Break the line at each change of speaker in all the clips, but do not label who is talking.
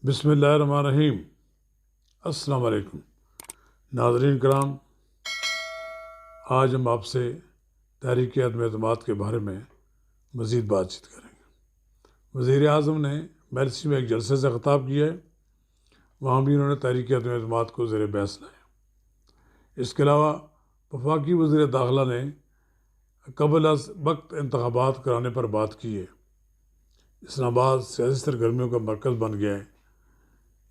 बिस्मिल्लाहिर्रहमानिर्रहीम। अस्सलाम वालेकुम नाज़रीन कराम, आज हम आपसे तहरीक अदम-ए-एतमाद के बारे में मज़ीद बातचीत करेंगे। वज़ीर आज़म ने मेलसी में एक जलसे से ख़िताब किया है, वहाँ भी उन्होंने तहरीक अदम-ए-एतमाद को ज़ेर बहस लाया। इसके अलावा वफाकी वज़ीर दाखिला ने क़ब्ल अज़ वक्त इंतख़ाबात कराने पर बात की है। इस्लामाबाद सियासी सरगर्मियों का मरकज़ बन गया है।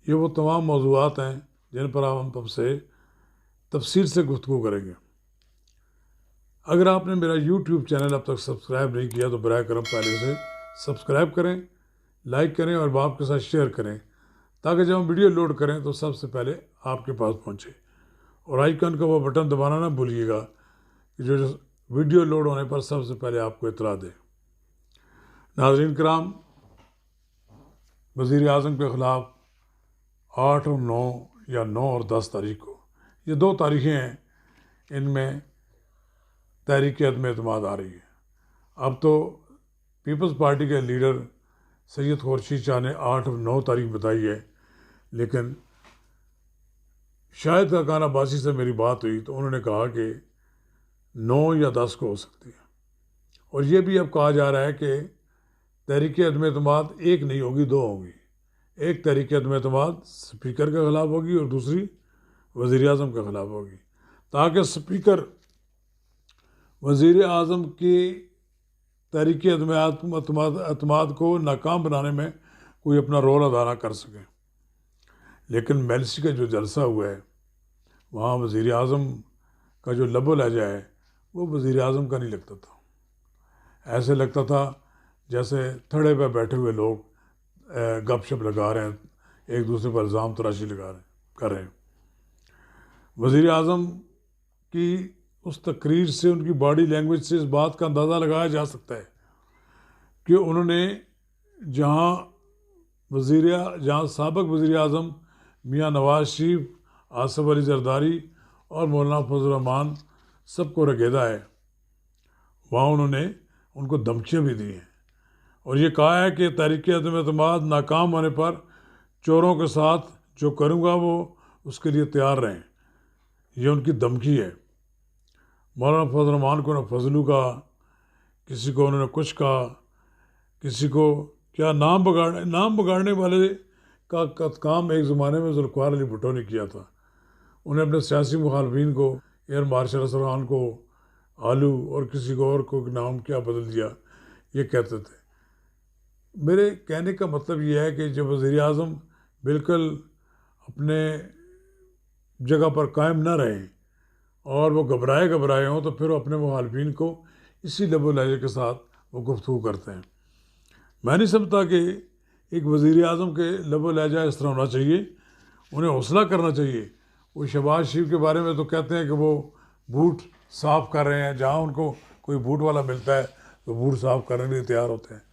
ये वो तमाम मौज़ूआत हैं जिन पर हम आपसे तफसील से गुफ्तगू करेंगे। अगर आपने मेरा यूट्यूब चैनल अब तक सब्सक्राइब नहीं किया तो बराए करम पहले उसे सब्सक्राइब करें, लाइक करें और बाप के साथ शेयर करें, ताकि जब हम वीडियो लोड करें तो सबसे पहले आपके पास पहुंचे। और आइकन का वो बटन दबाना ना भूलिएगा कि जो वीडियो लोड होने पर सबसे पहले आपको इतला दे। नाज़रीन कराम, वज़ीर आज़म के ख़िलाफ़ 8 और 9 या 9 और 10 तारीख को, ये 2 तारीखें हैं, इनमें तहरीक अदम-ए-एतमाद आ रही है। अब तो पीपल्स पार्टी के लीडर सैयद खुर्शीद शाह ने 8 और 9 तारीख बताई है, लेकिन शाहिद खाकान अब्बासी से मेरी बात हुई तो उन्होंने कहा कि 9 या 10 को हो सकती है। और ये भी अब कहा जा रहा है कि तहरीक अदम-ए-एतमाद एक नहीं होगी, 2 होंगी। एक तहरीक अदम-ए-एतमाद स्पीकर के ख़िलाफ़ होगी और दूसरी वज़ीर आज़म के ख़िलाफ़ होगी, ताकि स्पीकर वज़ीर आज़म की तहरीक अदम-ए-एतमाद को नाकाम बनाने में कोई अपना रोल अदा ना कर सके। लेकिन मेलसी का जो जलसा हुआ है, वहाँ वज़ीर आज़म का जो लबो लहजा है वो वज़ीर आज़म का नहीं लगता था। ऐसे लगता था जैसे थड़े पर बैठे हुए लोग गपशप लगा रहे हैं, एक दूसरे पर इल्ज़ाम तराशी कर रहे हैं। वज़ीर आज़म की उस तकरीर से, उनकी बॉडी लैंग्वेज से इस बात का अंदाज़ा लगाया जा सकता है कि उन्होंने जहाँ साबिक़ वज़ीर आज़म मियाँ नवाज़ शरीफ, आसिफ अली ज़रदारी और मौलाना फजल रहमान सबको रगेदा है, वहाँ उन्होंने उनको धमकियाँ भी दी हैं और ये कहा है कि तहरीक अदम-ए-एतमाद नाकाम होने पर चोरों के साथ जो करूँगा वो उसके लिए तैयार रहें। ये उनकी धमकी है। मौलाना फजल रहमान को ना फजलू कहा, किसी को उन्होंने कुछ कहा, किसी को क्या नाम बिगाड़ने वाले का काम एक ज़माने में ज़ुल्फ़िकार अली भुट्टो ने किया था। उन्हें अपने सियासी मुखालफिन को, एयर मार्शल असर खान को आलू और किसी को और को नाम क्या बदल दिया, ये कहते थे। मेरे कहने का मतलब ये है कि जब वज़ीर आज़म बिल्कुल अपने जगह पर कायम ना रहें और वो घबराए हों तो फिर वो अपने मुखालफिन को इसी लबो लहजे के साथ वो गुफ्तगू करते हैं। मैं नहीं समझता कि एक वज़ीर आज़म के लबो लहजा इस तरह होना चाहिए। उन्हें हौसला करना चाहिए। वो शहबाज शरीफ के बारे में तो कहते हैं कि वो बूट साफ़ कर रहे हैं, जहाँ उनको कोई बूट वाला मिलता है तो बूट साफ़ करने के लिए तैयार होते हैं।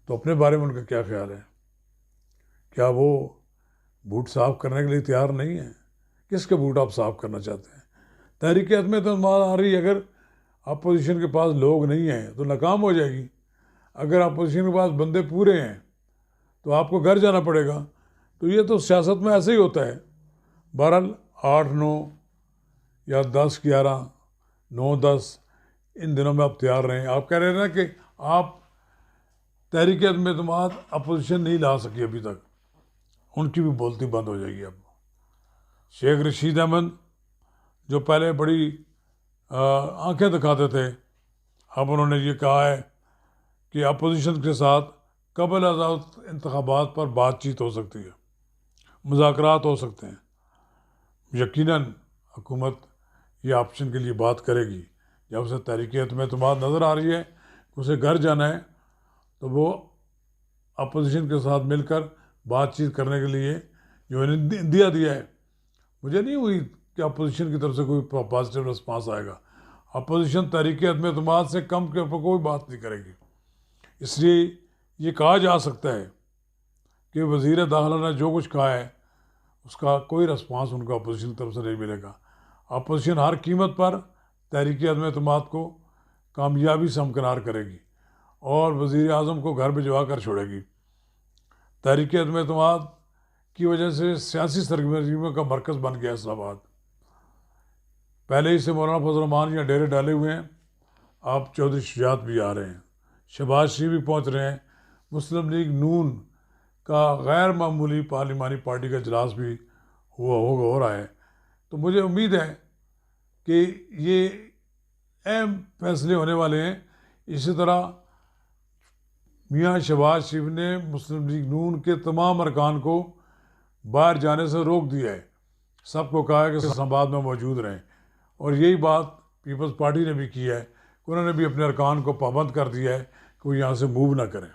तो अपने बारे में उनका क्या ख्याल है? क्या वो बूट साफ़ करने के लिए तैयार नहीं है? किसके बूट आप साफ़ करना चाहते हैं? तहरीक अदम-ए-एतमाद आ रही, अगर अपोजिशन के पास लोग नहीं हैं तो नाकाम हो जाएगी। अगर अपोजिशन के पास बंदे पूरे हैं तो आपको घर जाना पड़ेगा। तो ये तो सियासत में ऐसे ही होता है। बहरहाल 8, 9 या 10, 11, 9, 10 इन दिनों में आप तैयार रहें। आप कह रहे हैं ना कि आप तहरीक अदम-ए-एतमाद अपोजिशन नहीं ला सकी अभी तक, उनकी भी बोलती बंद हो जाएगी अब। शेख रशीद अहमद जो पहले बड़ी आंखें दिखाते थे, अब उन्होंने ये कहा है कि अपोजिशन के साथ क़ब्ल अज़ इंतख़ाबात पर बातचीत हो सकती है, मुज़ाकरात हो सकते हैं। यकीनन हुकूमत ये ऑप्शन के लिए बात करेगी। जब उसे तहरीक अदम-ए-एतमाद नज़र आ रही है कि उसे घर जाना है तो वो अपोजिशन के साथ मिलकर बातचीत करने के लिए जो इंदिया दिया है, मुझे नहीं हुई कि अपोजिशन की तरफ से कोई पॉजिटिव रिस्पांस आएगा। अपोजिशन तहरीक अदम-ए-एतमाद से कम के ऊपर कोई बात नहीं करेगी। इसलिए ये कहा जा सकता है कि वज़ीर दाखिला ने जो कुछ कहा है उसका कोई रिस्पांस उनको अपोजिशन की तरफ से नहीं मिलेगा। अपोजिशन हर कीमत पर तहरीक अदम-ए-एतमाद को कामयाबी से हमकिनार करेगी और वज़ीर आज़म को घर भिजवा कर छोड़ेगी। तहरीक अदम-ए-एतमाद की वजह से सियासी सरगर्मियों का मरकज़ बन गया इस्लामाबाद। पहले ही से मौलाना फजल रहमान यहाँ डेरे डाले हुए हैं, आप चौधरी शुजात भी आ रहे हैं, शहबाज शरीफ भी पहुँच रहे हैं, मुस्लिम लीग नून का गैर मामूली पार्लिमानी पार्टी का इजलास भी हो रहा है। तो मुझे उम्मीद है कि ये अहम फैसले होने वाले हैं। इसी तरह मियाँ शहबाज शरीफ ने मुस्लिम लीग नून के तमाम अरकान को बाहर जाने से रोक दिया है, सबको कहा है कि इस्लामाबाद में मौजूद रहें, और यही बात पीपल्स पार्टी ने भी की है कि उन्होंने भी अपने अरकान को पाबंद कर दिया है कि वो यहाँ से मूव ना करें।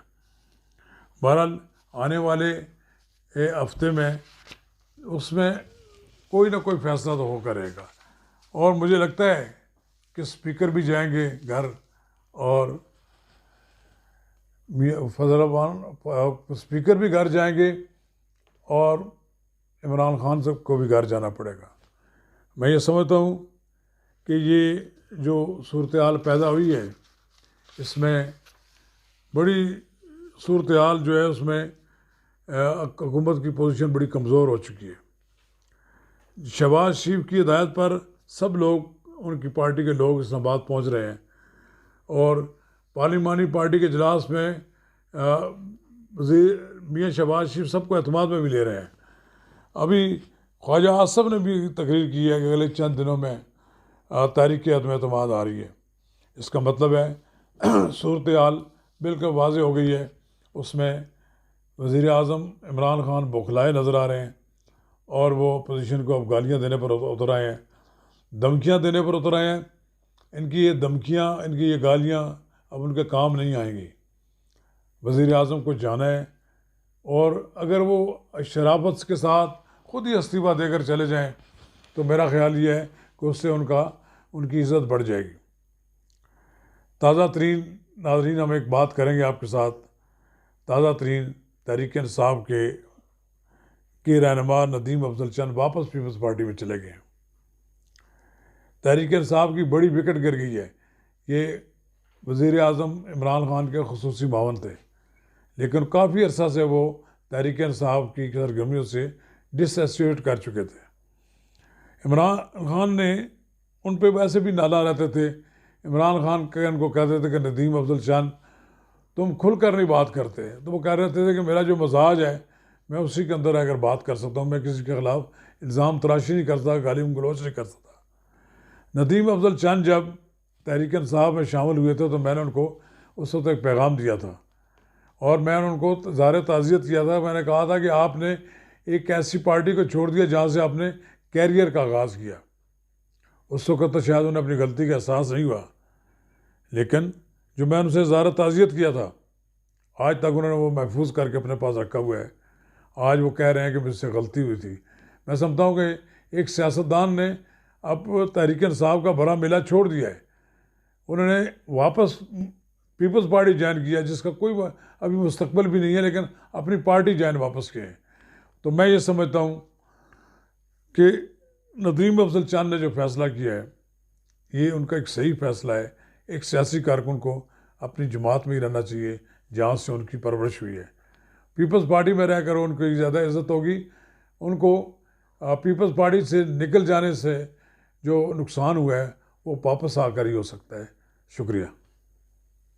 बहरहाल आने वाले हफ्ते में उसमें कोई ना कोई फैसला तो हो करेगा, और मुझे लगता है कि स्पीकर भी जाएंगे घर, और फजल रहमान स्पीकर भी घर जाएंगे, और इमरान खान साहब को भी घर जाना पड़ेगा। मैं ये समझता हूँ कि ये जो सूरत हाल पैदा हुई है, इसमें बड़ी सूरत हाल जो है उसमें हुकूमत की पोजीशन बड़ी कमज़ोर हो चुकी है। शहबाज शरीफ की हिदायत पर सब लोग, उनकी पार्टी के लोग इस्लामाबाद पहुँच रहे हैं, और पार्लिमानी पार्टी के इजलास में मियाँ शहबाज शरीफ सबको एतमाद में भी ले रहे हैं। अभी ख्वाजा आसफ ने भी तकरीर की है कि अगले चंद दिनों में तहरीक एतमाद आ रही है। इसका मतलब है सूरत हाल बिल्कुल वाज़ेह हो गई है। उसमें वज़ीर आज़म इमरान खान बौखलाए नज़र आ रहे हैं, और वो अपोजिशन को अब गालियाँ देने पर उतर आए हैं, धमकियाँ देने पर उतर आए हैं। इनकी ये धमकियाँ, इनकी ये गालियाँ अब उनके काम नहीं आएंगी। वज़ीर आज़म को जाना है, और अगर वो शराफत के साथ खुद ही इस्तीफ़ा देकर चले जाएं तो मेरा ख्याल ये है कि उससे उनकी इज़्ज़त बढ़ जाएगी। ताज़ा तरीन नाज़रीन, हम एक बात करेंगे आपके साथ। ताज़ा तरीन तहरीक इंसाफ के रहनुमा नदीम अफजल चंद वापस पीपल्स पार्टी में चले गए हैं। तहरीक इंसाफ की बड़ी विकेट गिर गई है। ये वज़ीर आज़म इमरान खान के खुसूसी मावन थे, लेकिन काफ़ी अरसा से वो तहरीक इंसाफ की सरगर्मियों से डिसएसोसिएट कर चुके थे। इमरान खान ने उन पे वैसे भी नाला रहते थे। इमरान खान के उनको कहते थे कि नदीम अफजल चंद तुम खुल कर नहीं बात करते, तो वो कह रहे थे कि मेरा जो मजाज है मैं उसी के अंदर अगर बात कर सकता हूँ, मैं किसी के ख़िलाफ़ इल्ज़ाम तराशी नहीं करता, गाली गलौच नहीं कर सकता। नदीम अफजल चंद जब तहरीक इंसाफ में शामिल हुए थे तो मैंने उनको उस वक्त एक पैगाम दिया था, और मैंने उनको ज़ाहिर ताज़ियत किया था। मैंने कहा था कि आपने एक ऐसी पार्टी को छोड़ दिया जहाँ से आपने कैरियर का आगाज़ किया। उस वक्त तो शायद उन्हें अपनी गलती का एहसास नहीं हुआ, लेकिन जो मैंने उनसे ज़ाहिर ताज़ियत किया था, आज तक उन्होंने वो महफूज करके अपने पास रखा हुआ है। आज वो कह रहे हैं कि मुझसे गलती हुई थी। मैं समझता हूँ कि एक सियासतदान ने अब तहरीक इंसाफ का बड़ा मेला छोड़ दिया है। उन्होंने वापस पीपल्स पार्टी ज्वाइन किया, जिसका कोई अभी मुस्तकबिल भी नहीं है, लेकिन अपनी पार्टी ज्वाइन वापस किए हैं। तो मैं ये समझता हूँ कि नदीम अफजल चंद ने जो फ़ैसला किया है, ये उनका एक सही फ़ैसला है। एक सियासी कारकुन को अपनी जमात में ही रहना चाहिए जहाँ से उनकी परवरिश हुई है। पीपल्स पार्टी में रहकर उनको ज़्यादा इज़्ज़त होगी। उनको पीपल्स पार्टी से निकल जाने से जो नुकसान हुआ है वो वापस आकर ही हो सकता है। शुक्रिया।